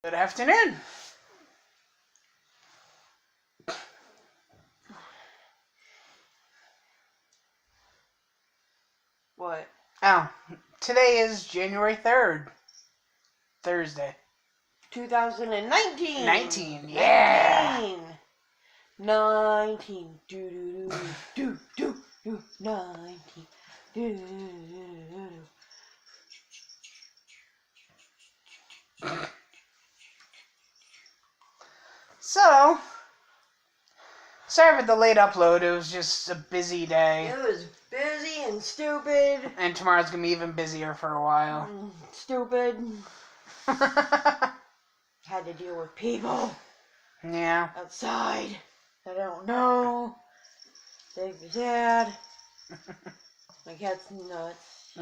Good afternoon. What? Oh, today is January 3rd. Thursday. 2019. 19, yeah. 19. Do do do do do 19. Do do do. So, sorry for the late upload. It was just a busy day. It was busy and stupid. And tomorrow's going to be even busier for a while. Stupid. Had to deal with people Yeah. outside that I don't know. Big dad. My cat's nuts.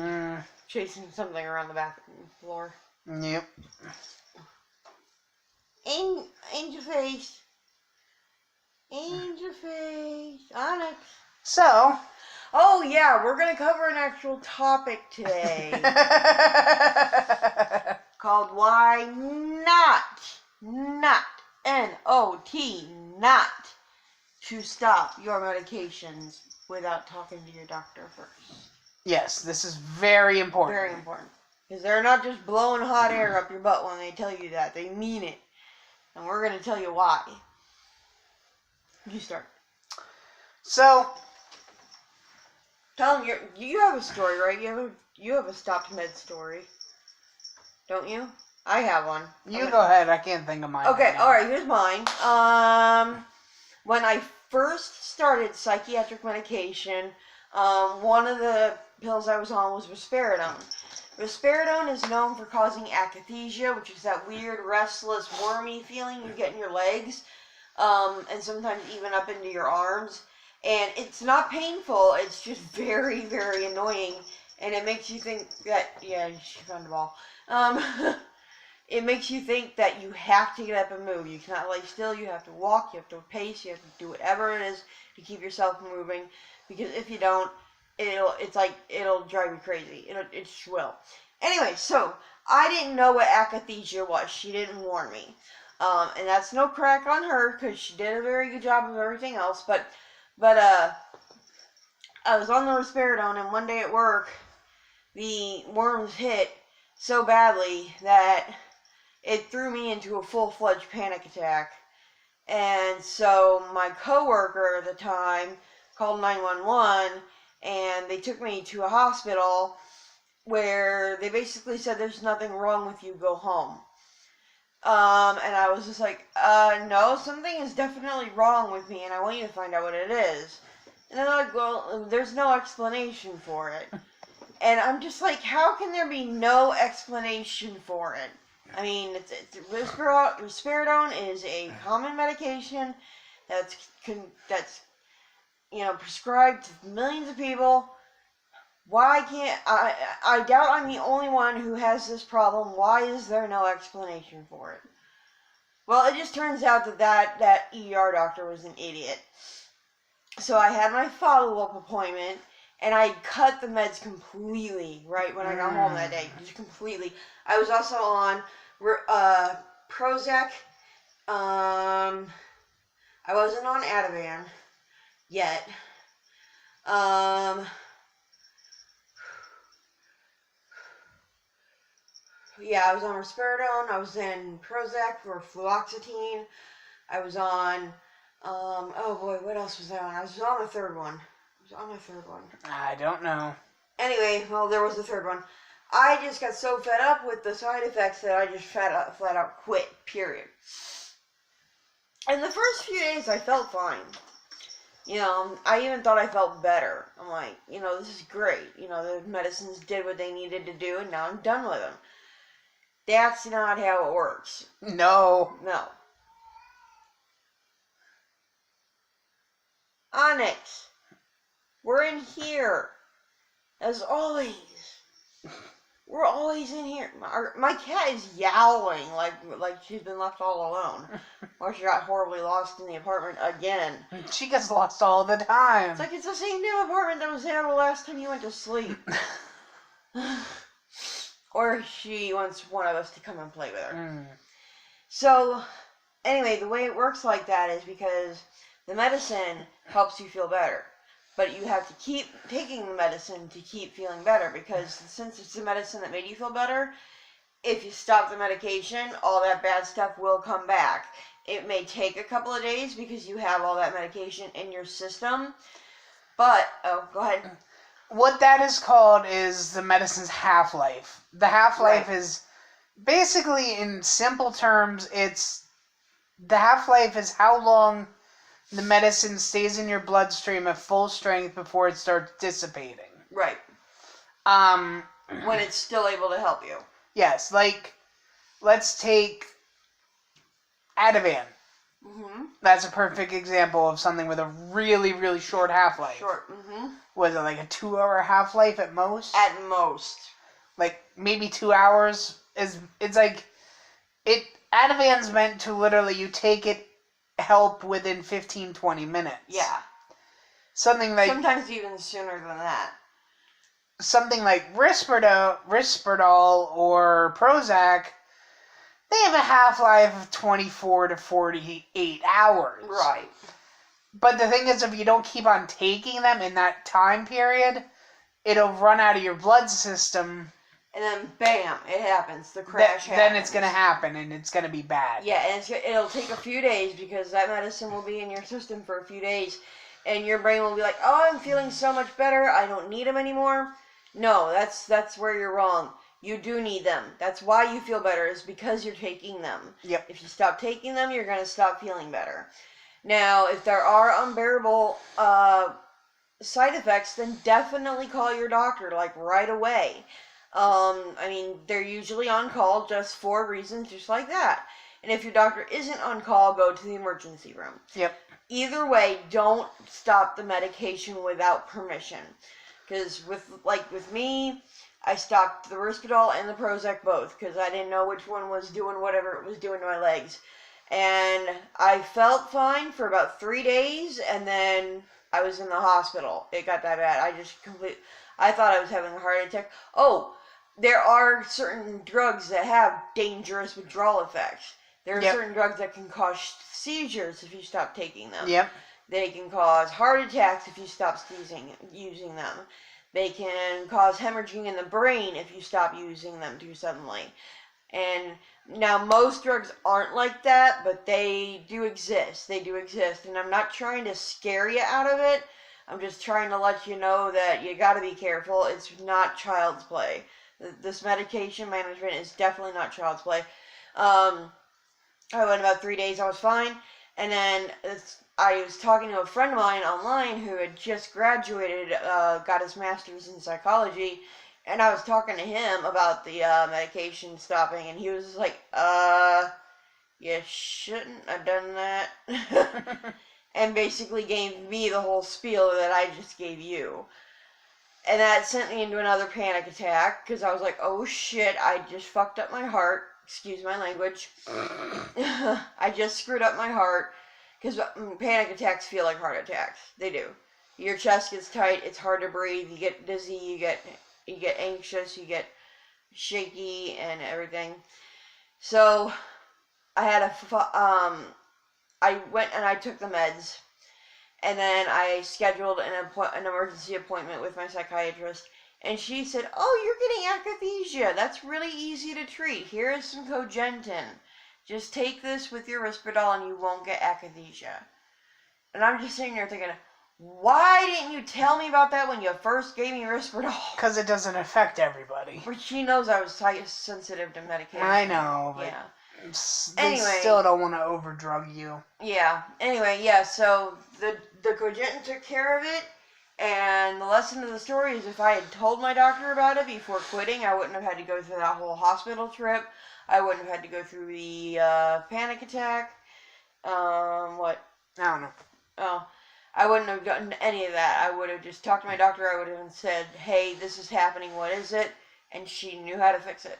Chasing something around the bathroom floor. Yep. Angel face. Angel face. Onyx. So. Oh yeah, we're going to cover an actual topic today. Called Why Not, N-O-T, not to stop your medications without talking to your doctor first. Yes, this is very important. Very important. Because they're not just blowing hot air up your butt when they tell you that. They mean it. And we're going to tell you why. You start. So. Tell them you have a story, right? You have a stopped med story. Don't you? I have one. You go ahead. I can't think of mine. Okay, right now. alright, here's mine. When I first started psychiatric medication, one of the pills I was on was risperidone. Risperidone is known for causing akathisia, which is that weird, restless, wormy feeling you get in your legs, and sometimes even up into your arms. And it's not painful, it's just very, very annoying, and it makes you think that, yeah, she found a ball. It makes you think that you have to get up and move. You cannot lay still, you have to walk, you have to pace, you have to do whatever it is to keep yourself moving, because if you don't, it'll drive you crazy. It will. Anyway, so, I didn't know what akathisia was. She didn't warn me. And that's no crack on her, because she did a very good job of everything else, but I was on the risperidone, and one day at work, the worms hit so badly that it threw me into a full-fledged panic attack. And so my coworker at the time called 911, and they took me to a hospital where they basically said, there's nothing wrong with you, go home. And I was just like, no, something is definitely wrong with me, and I want you to find out what it is. And they're like, well, there's no explanation for it. And I'm just like, how can there be no explanation for it? I mean, risperidone is a common medication that's prescribed to millions of people. Why can't I doubt I'm the only one who has this problem. Why is there no explanation for it? Well, it just turns out that ER doctor was an idiot. So I had my follow-up appointment, and I cut the meds completely right when I got home that day. Just completely. I was also on Prozac. I wasn't on Ativan yet. Yeah, I was on risperidone. I was in Prozac or fluoxetine. I was on, oh boy, what else was I on? I was on a third one. I don't know. Anyway, well, there was a third one. I just got so fed up with the side effects that I just flat out quit, period. And the first few days, I felt fine. I even thought I felt better. I'm like, this is great. The medicines did what they needed to do, and now I'm done with them. That's not how it works. No. Onyx, we're in here. As always. We're always in here. My cat is yowling like she's been left all alone. Or she got horribly lost in the apartment again. She gets lost all the time. It's like it's the same damn apartment that was there the last time you went to sleep. Or she wants one of us to come and play with her. So, anyway, the way it works like that is because the medicine helps you feel better. But you have to keep taking the medicine to keep feeling better, because since it's the medicine that made you feel better, if you stop the medication, all that bad stuff will come back. It may take a couple of days because you have all that medication in your system. But, go ahead. What that is called is the medicine's half-life. The half-life is basically, in simple terms, the half-life is how long the medicine stays in your bloodstream at full strength before it starts dissipating. Right. When it's still able to help you. Yes, like, let's take Ativan. Mm-hmm. That's a perfect example of something with a really, really short half-life. Short. Mm-hmm. Was it like a 2-hour half-life at most? At most. Like, maybe 2 hours. It's like, Ativan's meant to literally, you take it, help within 15-20 minutes. Yeah. Something like... Sometimes even sooner than that. Something like Risperdal or Prozac, they have a half-life of 24 to 48 hours. Right. But the thing is, if you don't keep on taking them in that time period, it'll run out of your blood system. And then, bam, it happens. The crash happens. Then it's going to happen, and it's going to be bad. Yeah, and it'll take a few days, because that medicine will be in your system for a few days. And your brain will be like, oh, I'm feeling so much better, I don't need them anymore. No, that's where you're wrong. You do need them. That's why you feel better, is because you're taking them. Yep. If you stop taking them, you're going to stop feeling better. Now, if there are unbearable side effects, then definitely call your doctor, like, right away. I mean, they're usually on call just for reasons just like that. And if your doctor isn't on call, go to the emergency room. Yep. Either way, don't stop the medication without permission. Because with me, I stopped the Risperdal and the Prozac both, because I didn't know which one was doing whatever it was doing to my legs. And I felt fine for about 3 days, and then I was in the hospital. It got that bad. I thought I was having a heart attack. Oh, there are certain drugs that have dangerous withdrawal effects. There are certain drugs that can cause seizures if you stop taking them. Yep. They can cause heart attacks if you stop using them. They can cause hemorrhaging in the brain if you stop using them too suddenly. And now most drugs aren't like that, but they do exist. They do exist. And I'm not trying to scare you out of it. I'm just trying to let you know that you got to be careful. It's not child's play. This medication management is definitely not child's play. I went about 3 days, I was fine. And then I was talking to a friend of mine online who had just graduated, got his master's in psychology, and I was talking to him about the medication stopping, and he was like, you shouldn't have done that. And basically gave me the whole spiel that I just gave you. And that sent me into another panic attack, because I was like, oh shit, I just fucked up my heart. Excuse my language. I just screwed up my heart, because panic attacks feel like heart attacks. They do. Your chest gets tight, it's hard to breathe, you get dizzy, you get anxious, you get shaky and everything. So I went and I took the meds, and then I scheduled an emergency appointment with my psychiatrist. And she said, oh, you're getting akathisia. That's really easy to treat. Here is some Cogentin. Just take this with your Risperdal and you won't get akathisia. And I'm just sitting there thinking, why didn't you tell me about that when you first gave me Risperdal? Because it doesn't affect everybody. But she knows I was sensitive to medication. I know, but yeah. They still don't want to overdrug you. Yeah. Anyway, yeah, so the Cogentin took care of it. And the lesson of the story is, if I had told my doctor about it before quitting, I wouldn't have had to go through that whole hospital trip. I wouldn't have had to go through the panic attack. What? I don't know. Oh, I wouldn't have done any of that. I would have just talked to my doctor. I would have said, hey, this is happening. What is it? And she knew how to fix it.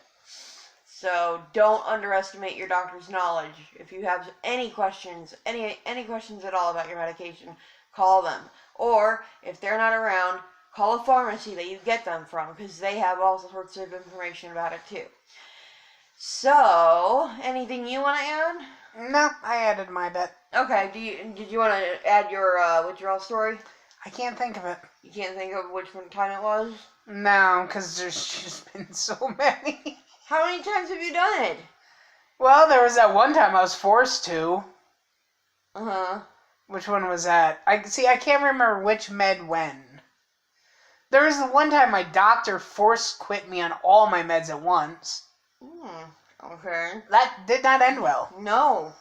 So don't underestimate your doctor's knowledge. If you have any questions, any questions at all about your medication, call them. Or, if they're not around, call a pharmacy that you get them from, because they have all sorts of information about it too. So, anything you want to add? No, I added my bet. Okay. Did you want to add your withdrawal story? I can't think of it. You can't think of which one time it was? No, because there's just been so many. How many times have you done it? Well, there was that one time I was forced to. Uh-huh. Which one was that? I can't remember which med when. There was the one time my doctor forced quit me on all my meds at once. Okay. That did not end well. No.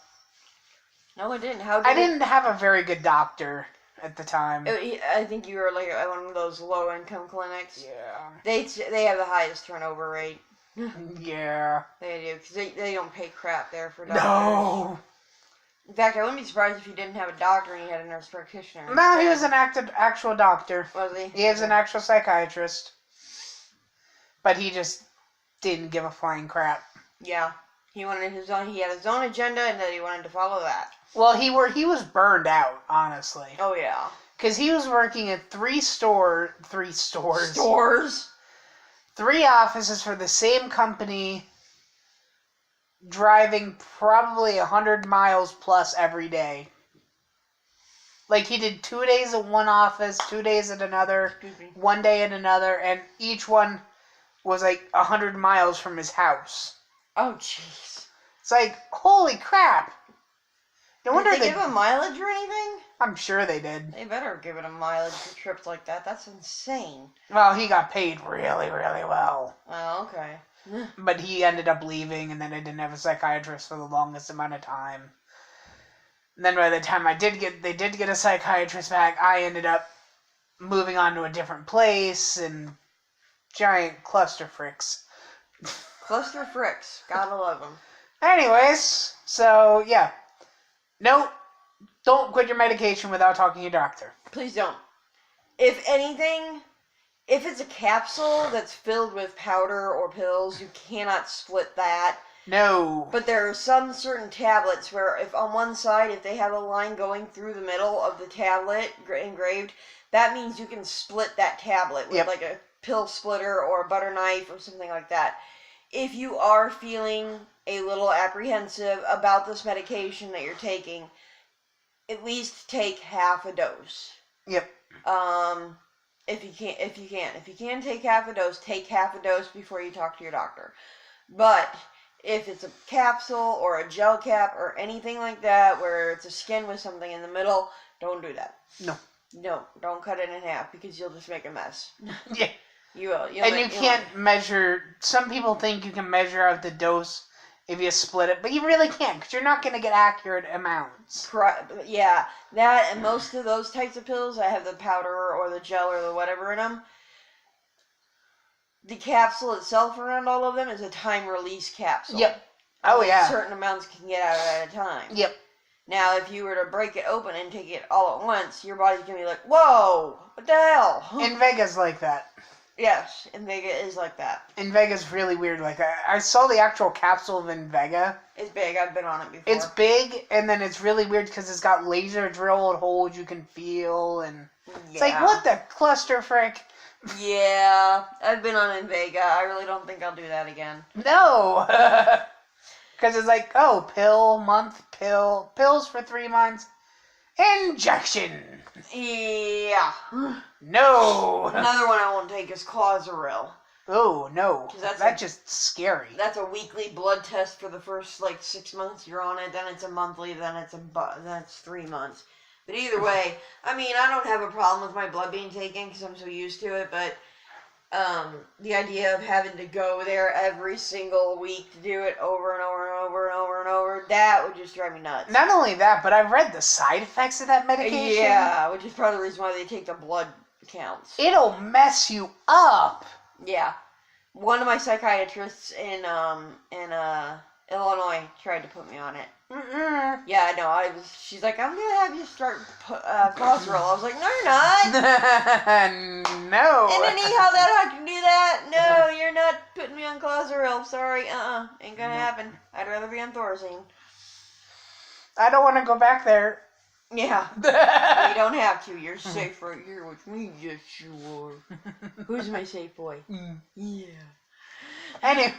No, it didn't. How did I didn't have a very good doctor at the time. I think you were like at one of those low-income clinics. Yeah. They have the highest turnover rate. Yeah. They do, because they don't pay crap there for doctors. No. In fact, I wouldn't be surprised if you didn't have a doctor and you had a nurse practitioner. No, he was an actual doctor. Was he? He was an actual psychiatrist. But he just didn't give a flying crap. Yeah. He wanted his own. He had his own agenda, and then he wanted to follow that. Well, he was burned out, honestly. Oh yeah. Because he was working at three stores. Stores. 3 offices for the same company, driving probably 100 miles plus every day. Like, he did 2 days at one office, 2 days at another, 1 day at another, and each one was like 100 miles from his house. Oh jeez. It's like, holy crap! No wonder Did they give him mileage or anything? I'm sure they did. They better give it a mileage for trips like that. That's insane. Well, he got paid really, really well. Oh, okay. But he ended up leaving, and then I didn't have a psychiatrist for the longest amount of time. And then by the time they did get a psychiatrist back, I ended up moving on to a different place, and giant cluster fricks. Cluster fricks. Gotta love them. Anyways, so yeah. No, don't quit your medication without talking to your doctor. Please don't. If anything, if it's a capsule that's filled with powder or pills, you cannot split that. No. But there are some certain tablets where if on one side, if they have a line going through the middle of the tablet engraved, that means you can split that tablet with like a pill splitter or a butter knife or something like that. If you are feeling a little apprehensive about this medication that you're taking, at least take half a dose. Yep. If you can take half a dose, take half a dose before you talk to your doctor. But if it's a capsule or a gel cap or anything like that, where it's a skin with something in the middle, don't do that. No. No, don't cut it in half because you'll just make a mess. Yeah. You will. And you can't measure. Some people think you can measure out the dose if you split it, but you really can't because you're not going to get accurate amounts. Yeah, that and most of those types of pills, I have the powder or the gel or the whatever in them. The capsule itself around all of them is a time release capsule. Yep. Oh yeah. Certain amounts can get out at a time. Yep. Now, if you were to break it open and take it all at once, your body's gonna be like, "Whoa, what the hell?" Invega's like that. Yes, Invega is like that. Invega's really weird like that. I saw the actual capsule of Invega. It's big. I've been on it before. It's big, and then it's really weird because it's got laser drilled holes you can feel, and it's like, what the cluster frick? Yeah, I've been on Invega. I really don't think I'll do that again. No! Because it's like, oh, pills for 3 months, injection! Yeah. No! Another one I won't take is Clozaril. Oh, no. That's just scary. That's a weekly blood test for the first, 6 months you're on it, then it's a monthly, then it's 3 months. But either way, I mean, I don't have a problem with my blood being taken because I'm so used to it, but the idea of having to go there every single week to do it over and over and over and over and over, that would just drive me nuts. Not only that, but I've read the side effects of that medication. Yeah, which is part of the reason why they take the blood counts. It'll mess you up. Yeah. One of my psychiatrists in Illinois tried to put me on it. Mm-mm. Yeah, no, she's like, I'm gonna have you start Clozaril. I was like, no, you're not. No. And anyhow, that I can do that. No, you're not putting me on Clozaril. Sorry, ain't gonna happen. I'd rather be on Thorazine. I don't want to go back there. Yeah. You don't have to. You're safe right here with me. Yes, you are. Who's my safe boy? Mm. Yeah. Anyway.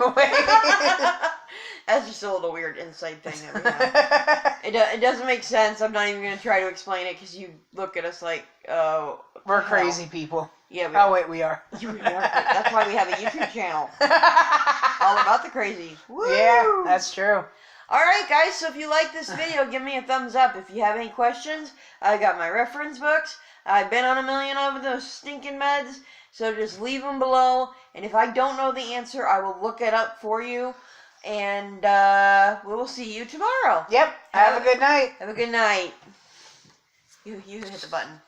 That's just a little weird insight thing that we have. It doesn't make sense. I'm not even going to try to explain it because you look at us like, oh. We're crazy people. Yeah, we Oh, wait, we are. That's why we have a YouTube channel. All about the crazy. Woo! Yeah, that's true. Alright, guys, so if you like this video, give me a thumbs up. If you have any questions, I got my reference books. I've been on a million of those stinking meds, so just leave them below. And if I don't know the answer, I will look it up for you. And we will see you tomorrow. Yep. Have a good night. Have a good night. You hit the button.